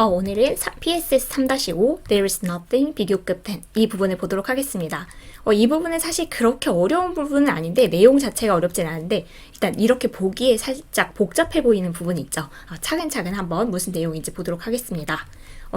오늘은 PSS 3-5 There is nothing 비교급 10 이 부분을 보도록 하겠습니다. 이 부분은 사실 그렇게 어려운 부분은 아닌데 내용 자체가 어렵진 않은데 일단 이렇게 보기에 살짝 복잡해 보이는 부분이 있죠. 차근차근 한번 무슨 내용인지 보도록 하겠습니다.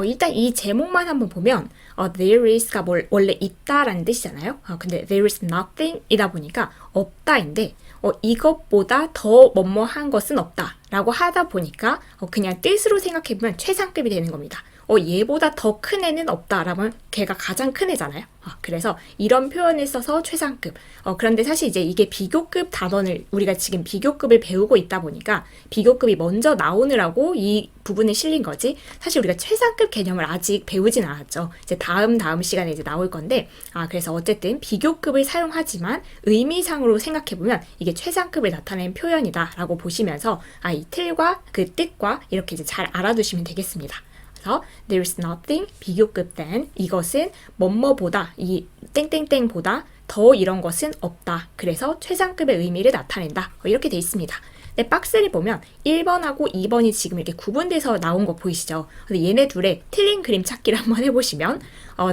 일단 이 제목만 한번 보면 there is가 원래 있다라는 뜻이잖아요. 근데 there is nothing 이다 보니까 없다인데 이것보다 더 뭐뭐한 것은 없다 라고 하다 보니까 그냥 뜻으로 생각해보면 최상급이 되는 겁니다. 얘보다 더 큰 애는 없다라면 걔가 가장 큰 애잖아요. 그래서 이런 표현을 써서 최상급. 그런데 사실 이제 이게 비교급 단원을 우리가 지금 비교급을 배우고 있다 보니까 비교급이 먼저 나오느라고 이 부분에 실린 거지. 사실 우리가 최상급 개념을 아직 배우진 않았죠. 이제 다음 시간에 이제 나올 건데, 그래서 어쨌든 비교급을 사용하지만 의미상으로 생각해보면 이게 최상급을 나타내는 표현이다라고 보시면서 이 틀과 그 뜻과 이렇게 이제 잘 알아두시면 되겠습니다. 그래서 there is nothing 비교급 than 이것은 뭐뭐보다 이 땡땡땡보다 더 이런 것은 없다. 그래서 최상급의 의미를 나타낸다. 이렇게 돼 있습니다. 근데 박스를 보면 1번하고 2번이 지금 이렇게 구분돼서 나온 거 보이시죠? 근데 얘네 둘의 틀린 그림 찾기를 한번 해보시면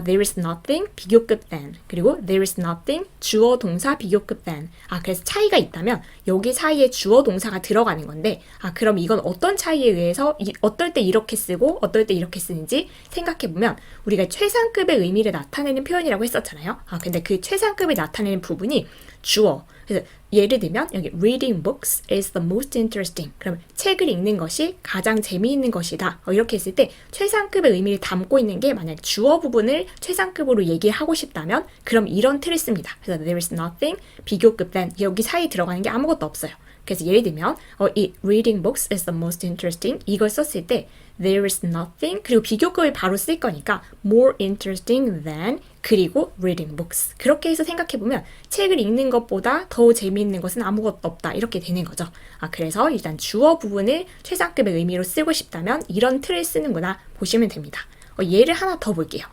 there is nothing 비교급 than 그리고 there is nothing 주어 동사 비교급 than 그래서 차이가 있다면 여기 사이에 주어 동사가 들어가는 건데 그럼 이건 어떤 차이에 의해서 어떨 때 이렇게 쓰고 어떨 때 이렇게 쓰는지 생각해보면 우리가 최상급의 의미를 나타내는 표현이라고 했었잖아요. 근데 그 최상급을 나타내는 부분이 주어. 그래서 예를 들면 여기 reading books is the most interesting. 그럼 책을 읽는 것이 가장 재미있는 것이다. 이렇게 했을 때 최상급의 의미를 담고 있는 게 만약 주어 부분을 최상급으로 얘기하고 싶다면 그럼 이런 틀을 씁니다. 그래서 there is nothing 비교급 than 여기 사이에 들어가는 게 아무것도 없어요. 그래서 예를 들면 이 reading books is the most interesting 이걸 썼을 때 there is nothing 그리고 비교급을 바로 쓸 거니까 more interesting than 그리고 reading books 그렇게 해서 생각해보면 책을 읽는 것보다 더 재미있는 것은 아무것도 없다 이렇게 되는 거죠. 그래서 일단 주어 부분을 최상급의 의미로 쓰고 싶다면 이런 틀을 쓰는구나 보시면 됩니다. 예를 하나 더 볼게요.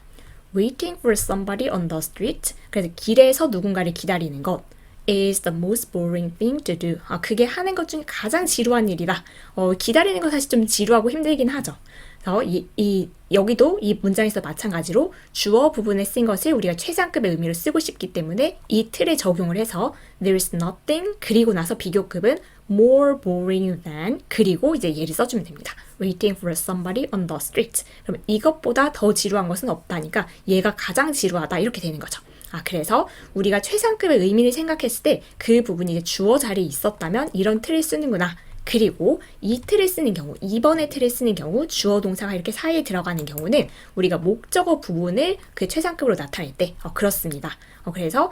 waiting for somebody on the street 그래서 길에서 누군가를 기다리는 것 is the most boring thing to do. 그게 하는 것 중에 가장 지루한 일이다. 기다리는 거 사실 좀 지루하고 힘들긴 하죠. 그래서 여기도 이 문장에서 마찬가지로 주어 부분에 쓴 것을 우리가 최상급의 의미로 쓰고 싶기 때문에 이 틀에 적용을 해서 there is nothing 그리고 나서 비교급은 more boring than 그리고 이제 얘를 써주면 됩니다. waiting for somebody on the street. 그럼 이것보다 더 지루한 것은 없다니까 얘가 가장 지루하다 이렇게 되는 거죠. 그래서 우리가 최상급의 의미를 생각했을 때 그 부분이 이제 주어 자리에 있었다면 이런 틀을 쓰는구나. 그리고 이 틀을 쓰는 경우, 2번의 틀을 쓰는 경우 주어 동사가 이렇게 사이에 들어가는 경우는 우리가 목적어 부분을 그 최상급으로 나타낼 때 그렇습니다. 그래서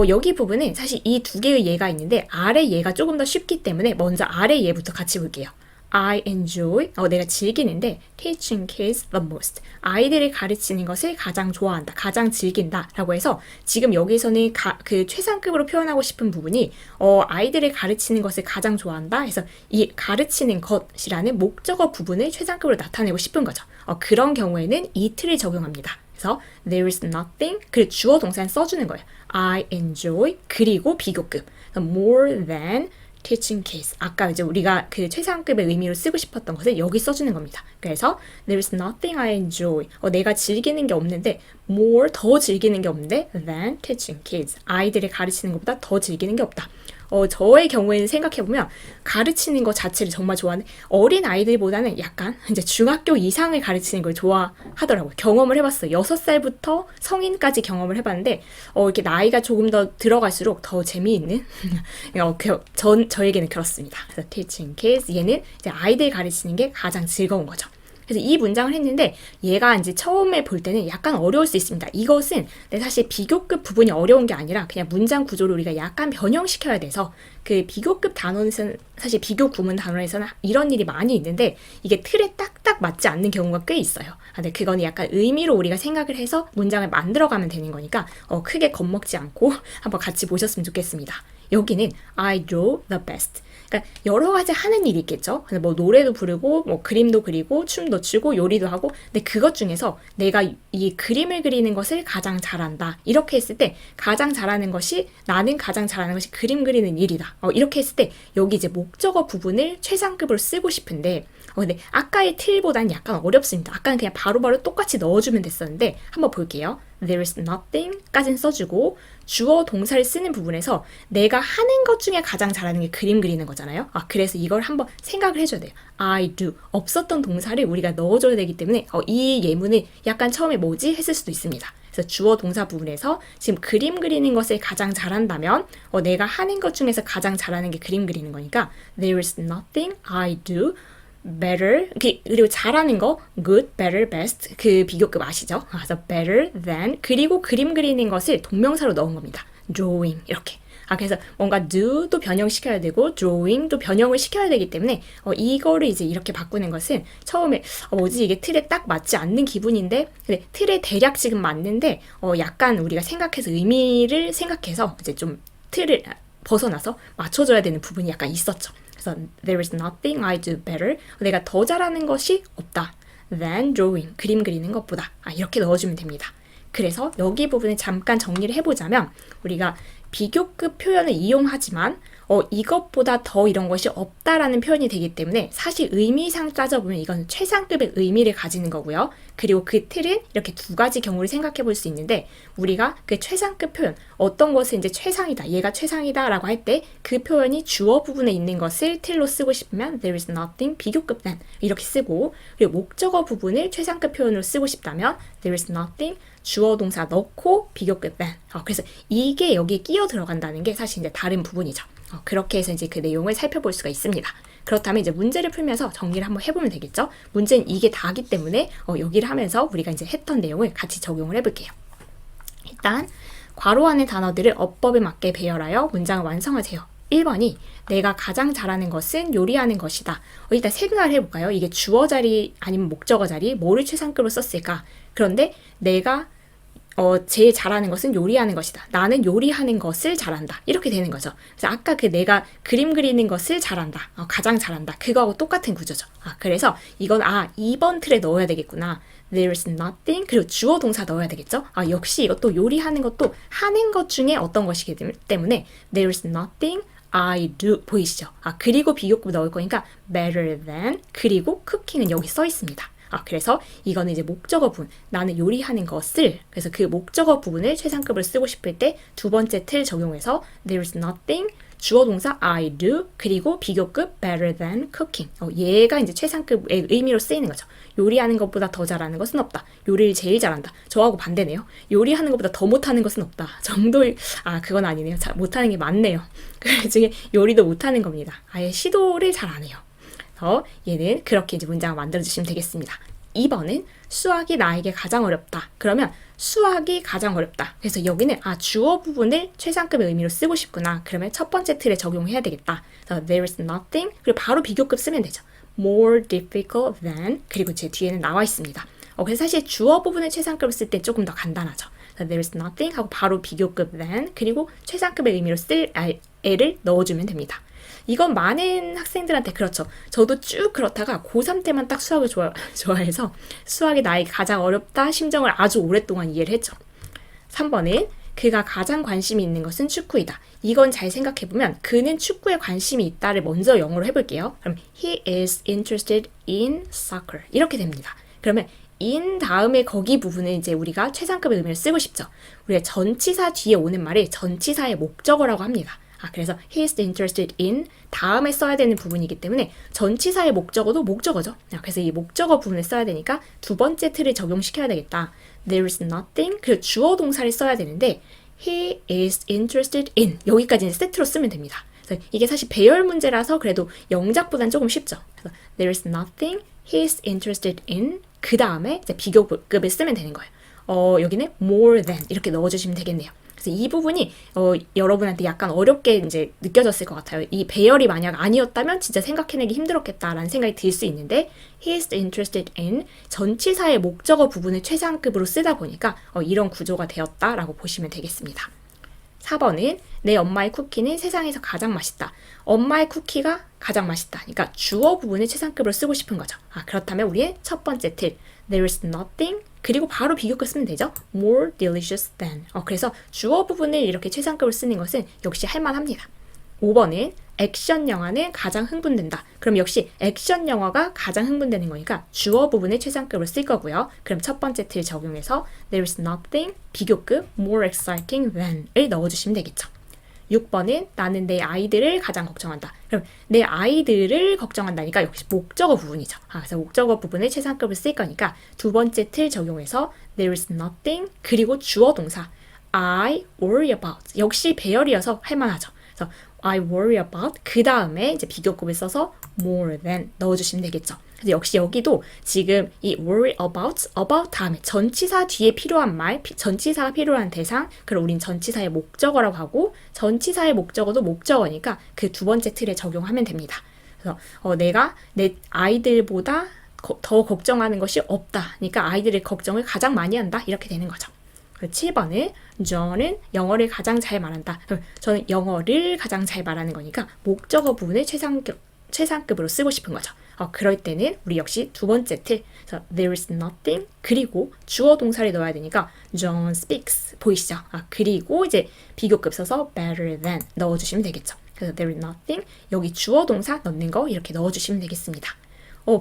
여기 부분은 사실 이 두 개의 예가 있는데 아래 예가 조금 더 쉽기 때문에 먼저 아래 예부터 같이 볼게요. I enjoy, 내가 즐기는데 teaching kids the most. 아이들을 가르치는 것을 가장 좋아한다, 가장 즐긴다 라고 해서 지금 여기서는 그 최상급으로 표현하고 싶은 부분이 아이들을 가르치는 것을 가장 좋아한다 해서 이 가르치는 것이라는 목적어 부분을 최상급으로 나타내고 싶은 거죠. 그런 경우에는 이 틀을 적용합니다. 그래서 there is nothing, 그리고 주어 동사는 써주는 거예요. I enjoy, 그리고 비교급 more than teaching kids. 아까 이제 우리가 그 최상급의 의미로 쓰고 싶었던 것을 여기 써주는 겁니다. 그래서 there is nothing I enjoy. 내가 즐기는 게 없는데 more 더 즐기는 게 없는데 than teaching kids. 아이들을 가르치는 것보다 더 즐기는 게 없다. 저의 경우에는 생각해보면 가르치는 것 자체를 정말 좋아하는 어린 아이들보다는 약간 이제 중학교 이상을 가르치는 걸 좋아하더라고요. 경험을 해봤어요. 6살부터 성인까지 경험을 해봤는데 이렇게 나이가 조금 더 들어갈수록 더 재미있는 저에게는 그렇습니다. 그래서 teaching kids 얘는 이제 아이들 가르치는 게 가장 즐거운 거죠. 그래서 이 문장을 했는데 얘가 이제 처음에 볼 때는 약간 어려울 수 있습니다. 이것은 사실 비교급 부분이 어려운 게 아니라 그냥 문장 구조를 우리가 약간 변형시켜야 돼서 그 비교급 단원에서는 사실 비교 구문 단원에서는 이런 일이 많이 있는데 이게 틀에 딱딱 맞지 않는 경우가 꽤 있어요. 근데 그거는 약간 의미로 우리가 생각을 해서 문장을 만들어가면 되는 거니까 크게 겁먹지 않고 한번 같이 보셨으면 좋겠습니다. 여기는 I do the best. 그러니까 여러 가지 하는 일이 있겠죠. 뭐 노래도 부르고 뭐 그림도 그리고 춤도 추고 요리도 하고 근데 그것 중에서 내가 이 그림을 그리는 것을 가장 잘한다. 이렇게 했을 때 가장 잘하는 것이 나는 가장 잘하는 것이 그림 그리는 일이다. 이렇게 했을 때 여기 이제 목적어 부분을 최상급으로 쓰고 싶은데 근데 아까의 틀보다는 약간 어렵습니다. 아까는 그냥 바로바로 똑같이 넣어주면 됐었는데 한번 볼게요. There is nothing까지는 써주고 주어 동사를 쓰는 부분에서 내가 하는 것 중에 가장 잘하는 게 그림 그리는 거잖아요. 그래서 이걸 한번 생각을 해줘야 돼요. I do. 없었던 동사를 우리가 넣어줘야 되기 때문에 이 예문을 약간 처음에 뭐지? 했을 수도 있습니다. 그래서 주어 동사 부분에서 지금 그림 그리는 것을 가장 잘한다면 내가 하는 것 중에서 가장 잘하는 게 그림 그리는 거니까 There is nothing I do better, 그리고 잘하는 거 good, better, best 그 비교급 아시죠? 그래서 better than 그리고 그림 그리는 것을 동명사로 넣은 겁니다. drawing 이렇게. 그래서 뭔가 do도 변형시켜야 되고 drawing도 변형을 시켜야 되기 때문에 이거를 이제 이렇게 바꾸는 것은 처음에 뭐지 이게 틀에 딱 맞지 않는 기분인데 근데 틀에 대략 지금 맞는데 약간 우리가 생각해서 의미를 생각해서 이제 좀 틀을 벗어나서 맞춰줘야 되는 부분이 약간 있었죠. 그래서 there is nothing I do better. 내가 더 잘하는 것이 없다. than drawing. 그림 그리는 것보다. 이렇게 넣어주면 됩니다. 그래서 여기 부분을 잠깐 정리를 해보자면 우리가 비교급 표현을 이용하지만 이것보다 더 이런 것이 없다라는 표현이 되기 때문에 사실 의미상 따져보면 이건 최상급의 의미를 가지는 거고요. 그리고 그 틀은 이렇게 두 가지 경우를 생각해 볼 수 있는데 우리가 그 최상급 표현 어떤 것을 이제 최상이다, 얘가 최상이다 라고 할 때 그 표현이 주어 부분에 있는 것을 틀로 쓰고 싶으면 there is nothing 비교급 than 이렇게 쓰고 그리고 목적어 부분을 최상급 표현으로 쓰고 싶다면 there is nothing 주어 동사 넣고 비교급 than 그래서 이게 여기에 끼어 들어간다는 게 사실 이제 다른 부분이죠. 그렇게 해서 이제 그 내용을 살펴볼 수가 있습니다. 그렇다면 이제 문제를 풀면서 정리를 한번 해보면 되겠죠? 문제는 이게 다기 때문에 여기를 하면서 우리가 이제 했던 내용을 같이 적용을 해볼게요. 일단 괄호 안의 단어들을 어법에 맞게 배열하여 문장을 완성하세요. 1번이 내가 가장 잘하는 것은 요리하는 것이다. 일단 생각을 해볼까요? 이게 주어 자리 아니면 목적어 자리 뭐를 최상급으로 썼을까? 그런데 내가 제일 잘하는 것은 요리하는 것이다. 나는 요리하는 것을 잘한다. 이렇게 되는 거죠. 그래서 아까 그 내가 그림 그리는 것을 잘한다. 가장 잘한다. 그거하고 똑같은 구조죠. 그래서 이건 2번 틀에 넣어야 되겠구나. There is nothing. 그리고 주어 동사 넣어야 되겠죠. 역시 이것도 요리하는 것도 하는 것 중에 어떤 것이기 때문에 There is nothing I do. 보이시죠? 그리고 비교급 넣을 거니까 better than 그리고 cooking은 여기 써 있습니다. 그래서 이거는 이제 목적어 부분, 나는 요리하는 것을, 그래서 그 목적어 부분을 최상급을 쓰고 싶을 때 두 번째 틀 적용해서 there is nothing, 주어 동사 I do, 그리고 비교급 better than cooking. 얘가 이제 최상급의 의미로 쓰이는 거죠. 요리하는 것보다 더 잘하는 것은 없다. 요리를 제일 잘한다. 저하고 반대네요. 요리하는 것보다 더 못하는 것은 없다. 정도의, 그건 아니네요. 못하는 게 맞네요. 그 중에 요리도 못하는 겁니다. 아예 시도를 잘 안 해요. 얘는 그렇게 이제 문장을 만들어주시면 되겠습니다. 2번은 수학이 나에게 가장 어렵다. 그러면 수학이 가장 어렵다. 그래서 여기는 주어 부분을 최상급의 의미로 쓰고 싶구나. 그러면 첫 번째 틀에 적용해야 되겠다. 그래서 there is nothing 그리고 바로 비교급 쓰면 되죠. more difficult than 그리고 제 뒤에는 나와 있습니다. 그래서 사실 주어 부분을 최상급으로 쓸 때 조금 더 간단하죠. there is nothing 하고 바로 비교급 than 그리고 최상급의 의미로 쓸 애를 넣어주면 됩니다. 이건 많은 학생들한테 그렇죠. 저도 쭉 그렇다가 고3 때만 딱 수학을 좋아해서 수학이 나에게 가장 어렵다 심정을 아주 오랫동안 이해를 했죠. 3번은 그가 가장 관심이 있는 것은 축구이다. 이건 잘 생각해보면 그는 축구에 관심이 있다를 먼저 영어로 해볼게요. 그럼 he is interested in soccer 이렇게 됩니다. 그러면 in 다음에 거기 부분을 이제 우리가 최상급의 의미를 쓰고 싶죠. 우리가 전치사 뒤에 오는 말이 전치사의 목적어라고 합니다. 그래서 he is interested in 다음에 써야 되는 부분이기 때문에 전치사의 목적어도 목적어죠. 그래서 이 목적어 부분을 써야 되니까 두 번째 틀을 적용시켜야 되겠다. There is nothing 그리고 주어 동사를 써야 되는데 he is interested in 여기까지 이제 세트로 쓰면 됩니다. 그래서 이게 사실 배열 문제라서 그래도 영작보단 조금 쉽죠. 그래서 there is nothing he is interested in 그 다음에 이제 비교급을 쓰면 되는 거예요. 여기는 more than 이렇게 넣어주시면 되겠네요. 그래서 이 부분이 여러분한테 약간 어렵게 이제 느껴졌을 것 같아요. 이 배열이 만약 아니었다면 진짜 생각해내기 힘들었겠다라는 생각이 들 수 있는데 he is interested in 전치사의 목적어 부분을 최상급으로 쓰다 보니까 이런 구조가 되었다라고 보시면 되겠습니다. 4번은 내 엄마의 쿠키는 세상에서 가장 맛있다. 엄마의 쿠키가 가장 맛있다. 그러니까 주어 부분을 최상급으로 쓰고 싶은 거죠. 그렇다면 우리의 첫 번째 틀 there is nothing 그리고 바로 비교급 쓰면 되죠. more delicious than. 그래서 주어 부분을 이렇게 최상급으로 쓰는 것은 역시 할만합니다. 5번은 액션 영화는 가장 흥분된다. 그럼 역시 액션 영화가 가장 흥분되는 거니까 주어 부분을 최상급으로 쓸 거고요. 그럼 첫 번째 틀 적용해서 there is nothing 비교급 more exciting than을 넣어주시면 되겠죠. 6번은 나는 내 아이들을 가장 걱정한다. 그럼 내 아이들을 걱정한다니까 역시 목적어 부분이죠. 그래서 목적어 부분을 최상급을 쓸 거니까 두 번째 틀 적용해서 there is nothing 그리고 주어 동사 I worry about 역시 배열이어서 할만하죠. 그래서 I worry about 그 다음에 이제 비교급을 써서 more than 넣어주시면 되겠죠. 그래서 역시 여기도 지금 이 worry about 다음에 전치사 뒤에 필요한 말, 전치사가 필요한 대상, 그럼 우린 전치사의 목적어라고 하고 전치사의 목적어도 목적어니까 그 두 번째 틀에 적용하면 됩니다. 그래서 내가 내 아이들보다 더 걱정하는 것이 없다. 그러니까 아이들의 걱정을 가장 많이 한다. 이렇게 되는 거죠. 7번은 저는 영어를 가장 잘 말한다. 그럼 저는 영어를 가장 잘 말하는 거니까 목적어 부분을 최상급으로 쓰고 싶은 거죠. 그럴 때는 우리 역시 두 번째 틀 그래서 there is nothing 그리고 주어 동사를 넣어야 되니까 John speaks 보이시죠? 그리고 이제 비교급 써서 better than 넣어주시면 되겠죠. 그래서 there is nothing 여기 주어 동사 넣는 거 이렇게 넣어주시면 되겠습니다.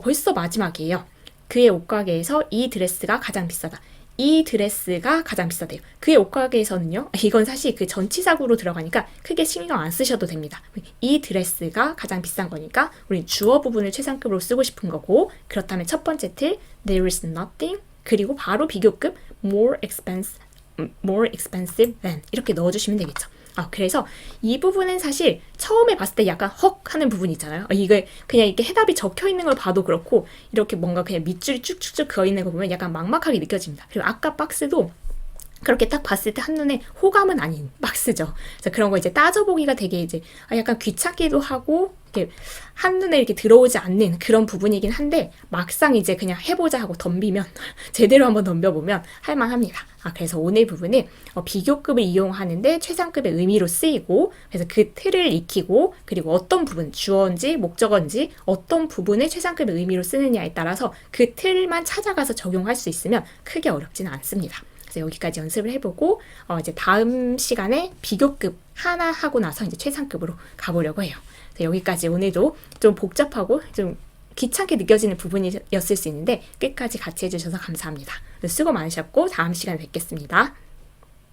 벌써 마지막이에요. 그의 옷가게에서 이 드레스가 가장 비싸다. 이 드레스가 가장 비싸대요. 그의 옷가게에서는요. 이건 사실 그 전치사구로 들어가니까 크게 신경 안 쓰셔도 됩니다. 이 드레스가 가장 비싼 거니까 우리 주어 부분을 최상급으로 쓰고 싶은 거고 그렇다면 첫 번째 틀 there is nothing 그리고 바로 비교급 more expensive than 이렇게 넣어주시면 되겠죠. 그래서 이 부분은 사실 처음에 봤을 때 약간 헉 하는 부분이 있잖아요. 이게 그냥 이렇게 해답이 적혀 있는 걸 봐도 그렇고 이렇게 뭔가 그냥 밑줄이 쭉쭉쭉 그어 있는 거 보면 약간 막막하게 느껴집니다. 그리고 아까 박스도 그렇게 딱 봤을 때 한눈에 호감은 아닌 박스죠. 그래서 그런 거 이제 따져보기가 되게 이제 약간 귀찮기도 하고 이렇게 한눈에 이렇게 들어오지 않는 그런 부분이긴 한데 막상 이제 그냥 해보자 하고 덤비면 제대로 한번 덤벼보면 할만합니다. 그래서 오늘 부분은 비교급을 이용하는데 최상급의 의미로 쓰이고 그래서 그 틀을 익히고 그리고 어떤 부분 주어인지 목적어인지 어떤 부분을 최상급의 의미로 쓰느냐에 따라서 그 틀만 찾아가서 적용할 수 있으면 크게 어렵지는 않습니다. 그래서 여기까지 연습을 해보고 이제 다음 시간에 비교급 하나 하고 나서 이제 최상급으로 가보려고 해요. 그래서 여기까지 오늘도 좀 복잡하고 좀 귀찮게 느껴지는 부분이었을 수 있는데 끝까지 같이 해주셔서 감사합니다. 수고 많으셨고 다음 시간에 뵙겠습니다.